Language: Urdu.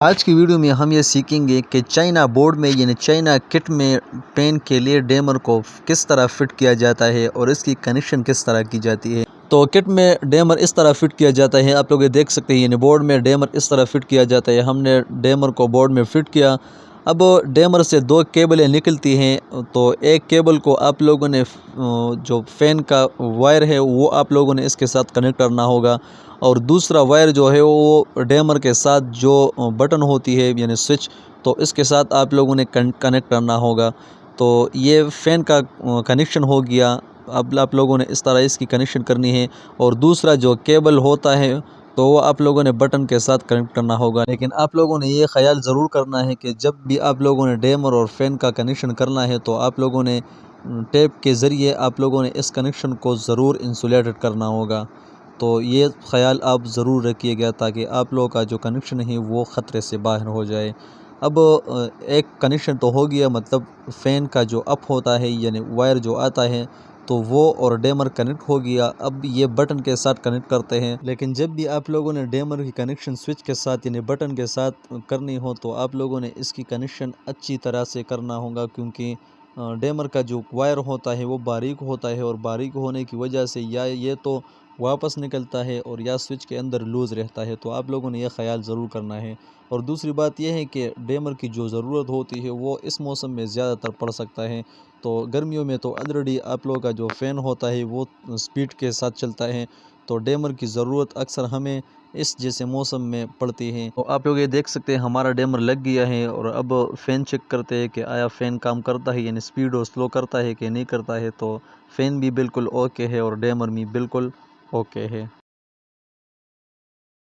آج کی ویڈیو میں ہم یہ سیکھیں گے کہ چائنا بورڈ میں یعنی چائنا کٹ میں پین کے لیے ڈیمر کو کس طرح فٹ کیا جاتا ہے اور اس کی کنیکشن کس طرح کی جاتی ہے۔ تو کٹ میں ڈیمر اس طرح فٹ کیا جاتا ہے، آپ لوگ یہ دیکھ سکتے ہیں، یعنی بورڈ میں ڈیمر اس طرح فٹ کیا جاتا ہے۔ ہم نے ڈیمر کو بورڈ میں فٹ کیا، اب ڈیمر سے دو کیبلیں نکلتی ہیں، تو ایک کیبل کو آپ لوگوں نے جو فین کا وائر ہے وہ آپ لوگوں نے اس کے ساتھ کنیکٹ کرنا ہوگا، اور دوسرا وائر جو ہے وہ ڈیمر کے ساتھ جو بٹن ہوتی ہے یعنی سوئچ، تو اس کے ساتھ آپ لوگوں نے کنیکٹ کرنا ہوگا۔ تو یہ فین کا کنیکشن ہو گیا، اب آپ لوگوں نے اس طرح اس کی کنیکشن کرنی ہے، اور دوسرا جو کیبل ہوتا ہے تو وہ آپ لوگوں نے بٹن کے ساتھ کنیکٹ کرنا ہوگا۔ لیکن آپ لوگوں نے یہ خیال ضرور کرنا ہے کہ جب بھی آپ لوگوں نے ڈیمر اور فین کا کنیکشن کرنا ہے تو آپ لوگوں نے ٹیپ کے ذریعے آپ لوگوں نے اس کنیکشن کو ضرور انسولیٹڈ کرنا ہوگا۔ تو یہ خیال آپ ضرور رکھیے گا تاکہ آپ لوگوں کا جو کنیکشن ہے وہ خطرے سے باہر ہو جائے۔ اب ایک کنیکشن تو ہو گیا، مطلب فین کا جو اپ ہوتا ہے یعنی وائر جو آتا ہے تو وہ اور ڈیمر کنیکٹ ہو گیا۔ اب یہ بٹن کے ساتھ کنیکٹ کرتے ہیں، لیکن جب بھی آپ لوگوں نے ڈیمر کی کنیکشن سوئچ کے ساتھ یعنی بٹن کے ساتھ کرنی ہو تو آپ لوگوں نے اس کی کنیکشن اچھی طرح سے کرنا ہوگا، کیونکہ ڈیمر کا جو وائر ہوتا ہے وہ باریک ہوتا ہے، اور باریک ہونے کی وجہ سے یا یہ تو واپس نکلتا ہے اور یا سوئچ کے اندر لوز رہتا ہے، تو آپ لوگوں نے یہ خیال ضرور کرنا ہے۔ اور دوسری بات یہ ہے کہ ڈیمر کی جو ضرورت ہوتی ہے وہ اس موسم میں زیادہ تر پڑ سکتا ہے، تو گرمیوں میں تو آلریڈی آپ لوگوں کا جو فین ہوتا ہے وہ سپیڈ کے ساتھ چلتا ہے، تو ڈیمر کی ضرورت اکثر ہمیں اس جیسے موسم میں پڑتی ہے۔ تو آپ لوگ یہ دیکھ سکتے ہیں ہمارا ڈیمر لگ گیا ہے، اور اب فین چیک کرتے ہیں کہ آیا فین کام کرتا ہے، یعنی سپیڈ اور سلو کرتا ہے کہ نہیں کرتا ہے۔ تو فین بھی بالکل اوکے ہے اور ڈیمر بھی بالکل اوکے ہے۔